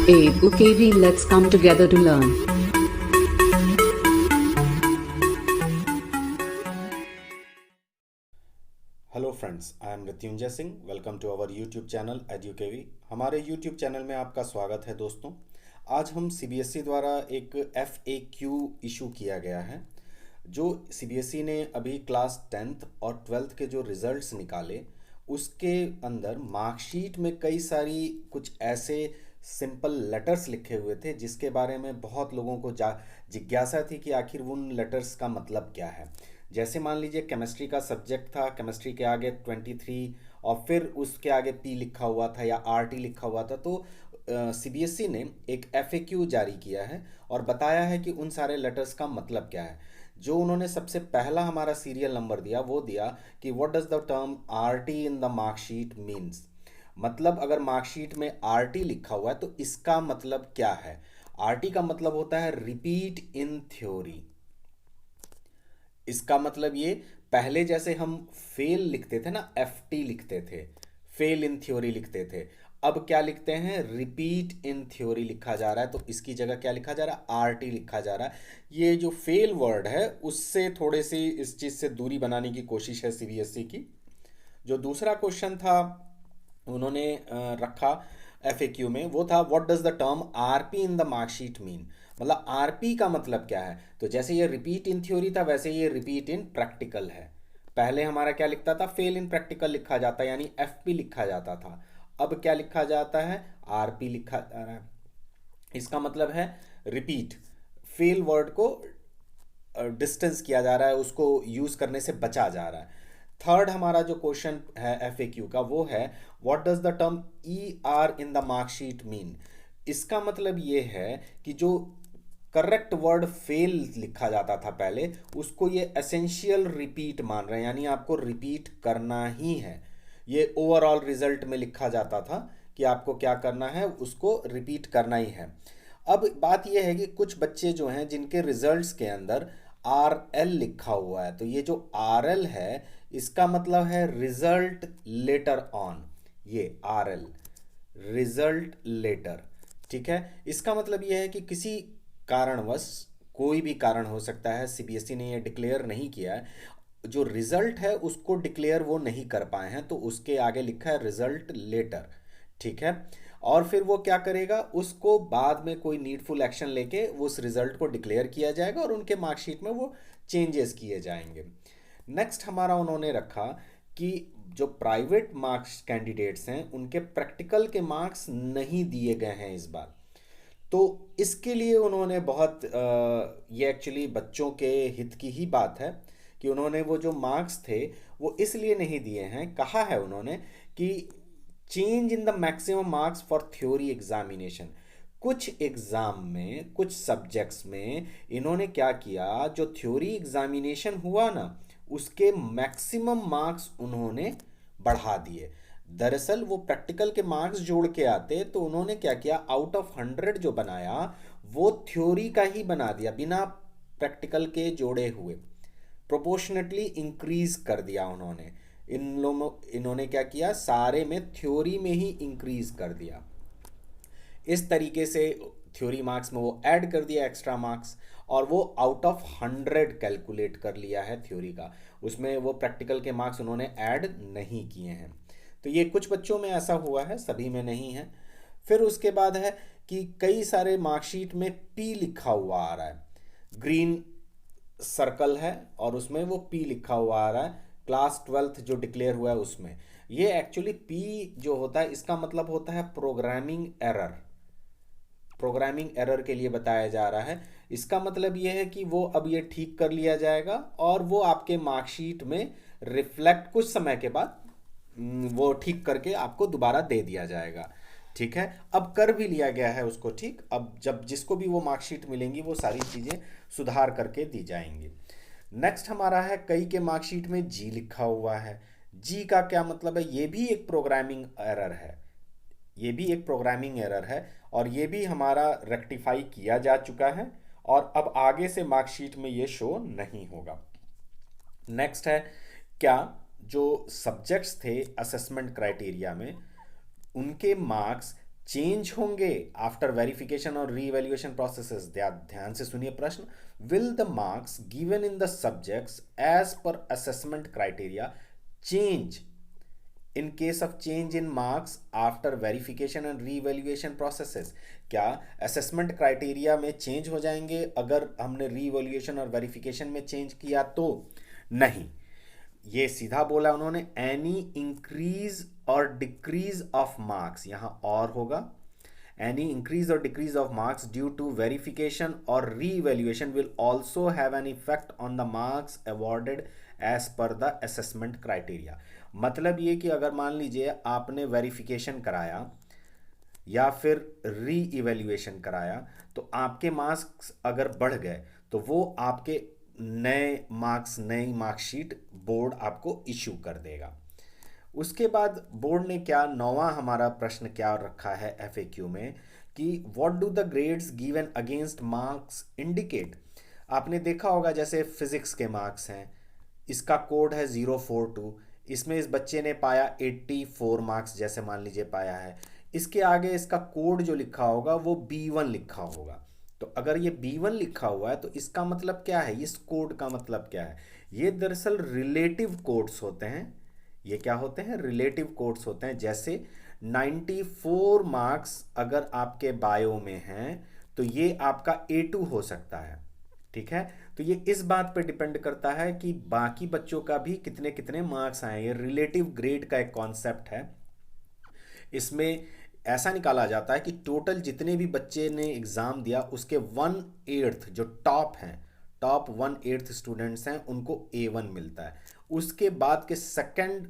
UKV, let's come together to learn. Hello friends, I am Mrityunjay Singh. Welcome to our YouTube channel Edukevi. हमारे YouTube channel में आपका स्वागत है दोस्तों। आज हम सीबीएसई द्वारा एक FAQ इशू किया गया है। जो सीबीएसई ने अभी क्लास 10th और 12th के जो रिजल्ट्स निकाले, उसके अंदर मार्कशीट में कई सारी कुछ ऐसे सिंपल लेटर्स लिखे हुए थे जिसके बारे में बहुत लोगों को जिज्ञासा थी कि आखिर उन लेटर्स का मतलब क्या है। जैसे मान लीजिए केमिस्ट्री का सब्जेक्ट था, केमिस्ट्री के आगे 23 और फिर उसके आगे P लिखा हुआ था या RT लिखा हुआ था। तो सीबीएसई ने एक FAQ जारी किया है और बताया है कि उन सारे लेटर्स का मतलब क्या है। जो उन्होंने सबसे पहला हमारा सीरियल नंबर दिया वो दिया कि what does the term RT in the marksheet means. मतलब अगर मार्कशीट में RT लिखा हुआ है तो इसका मतलब क्या है। RT का मतलब होता है रिपीट इन थ्योरी। इसका मतलब ये, पहले जैसे हम फेल लिखते थे ना, FT लिखते थे, फेल इन थ्योरी लिखते थे, अब क्या लिखते हैं, रिपीट इन थ्योरी लिखा जा रहा है। तो इसकी जगह क्या लिखा जा रहा है, RT लिखा जा रहा है। ये जो फेल वर्ड है उससे थोड़े सी इस चीज़ से दूरी बनाने की कोशिश है सीबीएसई की। जो दूसरा क्वेश्चन था उन्होंने रखा FAQ में, वो था what does the term RP in the marksheet mean. मतलब RP का मतलब क्या है। तो जैसे ये रिपीट इन थ्योरी था वैसे ये रिपीट इन प्रैक्टिकल है। पहले हमारा क्या लिखता था, फेल इन प्रैक्टिकल लिखा जाता यानी FP लिखा जाता था। अब क्या लिखा जाता है, RP लिखा जा रहा है। इसका मतलब है रिपीट, फेल वर्ड को डिस्टेंस किया जा रहा है, उसको यूज़ करने से बचा जा रहा है। थर्ड हमारा जो क्वेश्चन है FAQ का वो है what does the term ER in the marksheet mean. इसका मतलब ये है कि जो करेक्ट वर्ड फेल लिखा जाता था पहले, उसको ये एसेंशियल रिपीट मान रहे हैं, यानी आपको रिपीट करना ही है। ये ओवरऑल रिजल्ट में लिखा जाता था कि आपको क्या करना है, उसको रिपीट करना ही है। अब बात यह है कि कुछ बच्चे जो हैं जिनके रिजल्ट्स के अंदर RL लिखा हुआ है, तो ये जो RL है इसका मतलब है रिजल्ट लेटर ऑन। ये RL रिजल्ट लेटर, ठीक है। इसका मतलब यह है कि किसी कारणवश, कोई भी कारण हो सकता है, सीबीएसई ने ये डिक्लेयर नहीं किया है, जो रिजल्ट है उसको डिक्लेयर वो नहीं कर पाए हैं, तो उसके आगे लिखा है रिजल्ट लेटर, ठीक है। और फिर वो क्या करेगा, उसको बाद में कोई नीडफुल एक्शन लेके उस रिजल्ट को डिक्लेयर किया जाएगा और उनके मार्कशीट में वो चेंजेस किए जाएंगे। नेक्स्ट हमारा उन्होंने रखा कि जो प्राइवेट मार्क्स कैंडिडेट्स हैं उनके प्रैक्टिकल के मार्क्स नहीं दिए गए हैं इस बार। तो इसके लिए उन्होंने बहुत ये एक्चुअली बच्चों के हित की ही बात है कि उन्होंने वो जो मार्क्स थे वो इसलिए नहीं दिए हैं। कहा है उन्होंने कि change in the maximum marks for theory examination. कुछ एग्जाम में, कुछ सब्जेक्ट्स में इन्होंने क्या किया, जो थ्योरी एग्जामिनेशन हुआ ना उसके मैक्सिमम मार्क्स उन्होंने बढ़ा दिए। दरअसल वो प्रैक्टिकल के मार्क्स जोड़ के आते, तो उन्होंने क्या किया, आउट ऑफ 100 जो बनाया वो थ्योरी का ही बना दिया बिना प्रैक्टिकल के जोड़े हुए। प्रोपोर्शनेटली इंक्रीज कर दिया उन्होंने। इन्होंने क्या किया, सारे में थ्योरी में ही इंक्रीज कर दिया। इस तरीके से थ्योरी मार्क्स में वो ऐड कर दिया एक्स्ट्रा मार्क्स, और वो आउट ऑफ 100 कैलकुलेट कर लिया है थ्योरी का। उसमें वो प्रैक्टिकल के मार्क्स उन्होंने ऐड नहीं किए हैं। तो ये कुछ बच्चों में ऐसा हुआ है, सभी में नहीं है। फिर उसके बाद है कि कई सारे मार्कशीट में P लिखा हुआ आ रहा है, ग्रीन सर्कल है और उसमें वो P लिखा हुआ आ रहा है, क्लास 12th जो डिक्लेयर हुआ है उसमें। ये एक्चुअली P जो होता है इसका मतलब होता है प्रोग्रामिंग एरर। प्रोग्रामिंग एरर के लिए बताया जा रहा है। इसका मतलब ये है कि वो अब ये ठीक कर लिया जाएगा और वो आपके मार्कशीट में रिफ्लेक्ट कुछ समय के बाद वो ठीक करके आपको दोबारा दे दिया जाएगा, ठीक है। अब कर भी लिया गया है उसको ठीक। अब जब जिसको भी वो मार्कशीट मिलेंगी वो सारी चीज़ें सुधार करके दी जाएंगी। नेक्स्ट हमारा है, कई के मार्कशीट में G लिखा हुआ है। G का क्या मतलब है, ये भी एक प्रोग्रामिंग एरर है। ये भी एक प्रोग्रामिंग एरर है और ये भी हमारा रेक्टिफाई किया जा चुका है और अब आगे से मार्कशीट में ये शो नहीं होगा। नेक्स्ट है, क्या जो सब्जेक्ट्स थे असेसमेंट क्राइटेरिया में उनके मार्क्स चेंज होंगे आफ्टर वेरिफिकेशन और रीवैल्यूएशन प्रोसेसेस। ध्यान से सुनिए प्रश्न। Will the marks given in the subjects as per assessment criteria change in case of change in marks after verification and revaluation processes? क्या assessment criteria में change हो जाएंगे अगर हमने रीवैल्यूएशन और वेरिफिकेशन में चेंज किया तो? नहीं, ये सीधा बोला उन्होंने, एनी इंक्रीज और डिक्रीज ऑफ मार्क्स, यहां और होगा, एनी इंक्रीज और decrease of marks due to verification और revaluation will also have an effect on the marks awarded as per the assessment criteria. मतलब ये कि अगर मान लीजिए आपने वेरिफिकेशन कराया या फिर री इवेल्युएशन कराया तो आपके मार्क्स अगर बढ़ गए तो वो आपके नए मार्क्स, नई मार्कशीट बोर्ड आपको इशू कर देगा। उसके बाद बोर्ड ने क्या, 9वां हमारा प्रश्न क्या रखा है एफएक्यू में कि what do the grades given against marks indicate? आपने देखा होगा जैसे फिजिक्स के मार्क्स हैं, इसका कोड है 042, इसमें इस बच्चे ने पाया 84 मार्क्स जैसे मान लीजिए पाया है, इसके आगे इसका कोड जो लिखा होगा वो B1 लिखा होगा। तो अगर ये B1 लिखा हुआ है तो इसका मतलब क्या है, इस कोड का मतलब क्या है? ये दरअसल रिलेटिव कोड्स होते हैं। ये क्या होते हैं? रिलेटिव कोड्स होते हैं। जैसे 94 मार्क्स अगर आपके बायो में हैं तो ये आपका A2 हो सकता है, ठीक है? तो ये इस बात पे डिपेंड करता है कि बाकी बच्चों का भी कितने कितने मार्क्स आए। ये रिलेटिव ग्रेड का एक कॉन्सेप्ट है। इसमें ऐसा निकाला जाता है कि टोटल जितने भी बच्चे ने एग्ज़ाम दिया उसके 1/8 जो टॉप हैं, टॉप 1/8 स्टूडेंट्स हैं, उनको A1 मिलता है। उसके बाद के सेकंड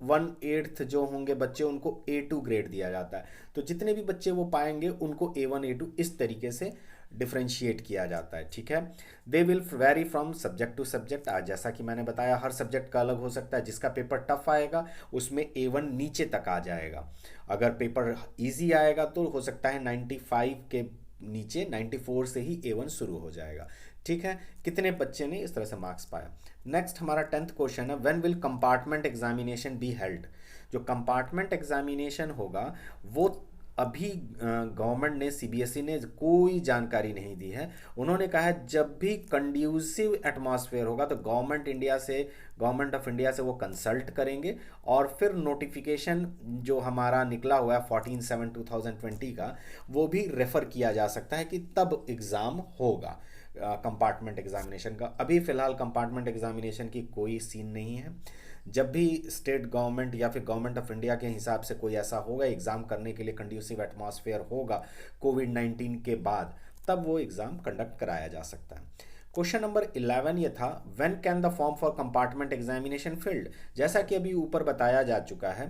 1/8 जो होंगे बच्चे उनको A2 ग्रेड दिया जाता है। तो जितने भी बच्चे वो पाएंगे उनको A1 A2 इस तरीके से डिफ्रेंशिएट किया जाता है, ठीक है? They will vary from subject to subject. आज जैसा कि मैंने बताया हर सब्जेक्ट का अलग हो सकता है। जिसका पेपर टफ आएगा उसमें A1 नीचे तक आ जाएगा। अगर पेपर इजी आएगा तो हो सकता है 95 के नीचे 94 से ही A1 शुरू हो जाएगा, ठीक है? कितने बच्चे ने इस तरह से मार्क्स पाया। नेक्स्ट हमारा 10th क्वेश्चन है, when will compartment examination be held? जो कंपार्टमेंट एग्जामिनेशन होगा वो अभी गवर्नमेंट ने, सीबीएसई ने कोई जानकारी नहीं दी है। उन्होंने कहा है जब भी कंड्यूसिव एटमॉस्फेयर होगा तो गवर्नमेंट ऑफ इंडिया से वो कंसल्ट करेंगे और फिर नोटिफिकेशन जो हमारा निकला हुआ है 14/7/2020 का वो भी रेफर किया जा सकता है कि तब एग्ज़ाम होगा कंपार्टमेंट एग्जामिनेशन का। अभी फ़िलहाल कंपार्टमेंट एग्जामिनेशन की कोई सीन नहीं है। जब भी स्टेट गवर्नमेंट या फिर गवर्नमेंट ऑफ इंडिया के हिसाब से कोई ऐसा होगा एग्ज़ाम करने के लिए कंड्यूसिव एटमॉस्फेयर होगा कोविड-19 के बाद, तब वो एग्ज़ाम कंडक्ट कराया जा सकता है। क्वेश्चन नंबर 11 ये था, when can the form for compartment examination field? जैसा कि अभी ऊपर बताया जा चुका है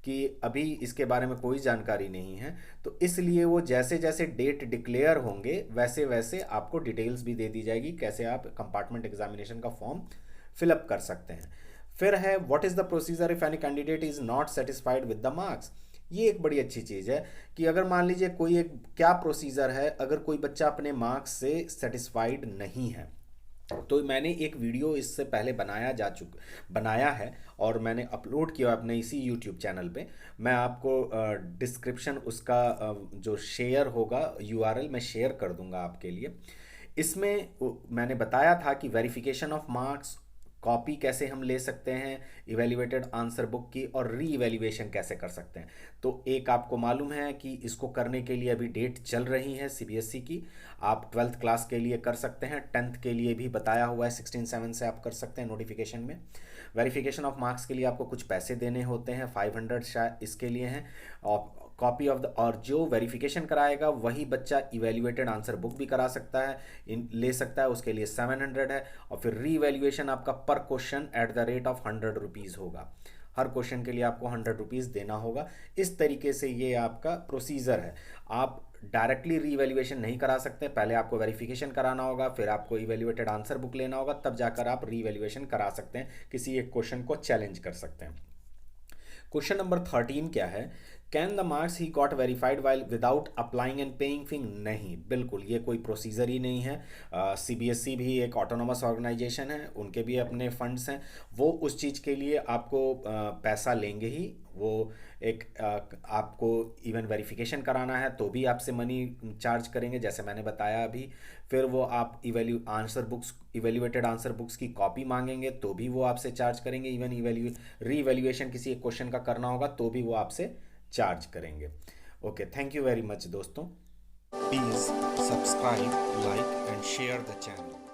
कि अभी इसके बारे में कोई जानकारी नहीं है, तो इसलिए वो जैसे जैसे डेट डिक्लेयर होंगे वैसे वैसे आपको डिटेल्स भी दे दी जाएगी कैसे आप कंपार्टमेंट एग्जामिनेशन का फॉर्म फिलअप कर सकते हैं। फिर है what is the procedure if any candidate is not satisfied with the marks? ये एक बड़ी अच्छी चीज़ है कि अगर मान लीजिए कोई एक क्या प्रोसीजर है अगर कोई बच्चा अपने मार्क्स से सेटिस्फाइड नहीं है। तो मैंने एक वीडियो इससे पहले बनाया है और मैंने अपलोड किया अपने इसी यूट्यूब चैनल पे। मैं आपको डिस्क्रिप्शन उसका जो शेयर होगा URL मैं शेयर कर दूंगा आपके लिए। इसमें मैंने बताया था कि वेरिफिकेशन ऑफ मार्क्स, कॉपी कैसे हम ले सकते हैं इवेल्युएटेड आंसर बुक की, और री इवेल्युएशन कैसे कर सकते हैं। तो एक आपको मालूम है कि इसको करने के लिए अभी डेट चल रही है सीबीएसई की। आप 12th क्लास के लिए कर सकते हैं, 10th के लिए भी बताया हुआ है 16/7 से आप कर सकते हैं नोटिफिकेशन में। वेरिफिकेशन ऑफ मार्क्स के लिए आपको कुछ पैसे देने होते हैं, 500 शायद इसके लिए हैं। और कॉपी ऑफ द, और जो वेरिफिकेशन कराएगा वही बच्चा इवेल्युएटेड आंसर बुक भी करा सकता है, ले सकता है, उसके लिए 700 है। और फिर री इवेल्युएशन आपका पर question at the rate of 100 rupees होगा। हर क्वेश्चन के लिए आपको 100 रुपीज़ देना होगा। इस तरीके से ये आपका प्रोसीजर है। आप डायरेक्टली री इवेल्युएशन नहीं करा सकते, पहले आपको वेरिफिकेशन कराना होगा, फिर आपको इवेल्युएटेड आंसर बुक लेना होगा, तब जाकर आप री इवेल्युएशन करा सकते हैं, किसी एक क्वेश्चन को चैलेंज कर सकते हैं। क्वेश्चन नंबर 13 क्या है can the marks he got verified while without applying and paying fee? नहीं, बिल्कुल ये कोई प्रोसीजर ही नहीं है। सीबीएसई भी एक ऑटोनोमस ऑर्गेनाइजेशन है, उनके भी अपने फंड्स हैं, वो उस चीज़ के लिए आपको पैसा लेंगे ही। वो एक आपको इवन वेरिफिकेशन कराना है तो भी आपसे मनी चार्ज करेंगे, जैसे मैंने बताया अभी। फिर वो आप इवेल्युएटेड आंसर बुक्स की कॉपी मांगेंगे तो भी वो आपसे चार्ज करेंगे। इवन री इवेल्युएशन किसी एक क्वेश्चन का करना होगा तो भी वो आपसे चार्ज करेंगे। Okay, thank you very much दोस्तों। Please subscribe, like and share the channel.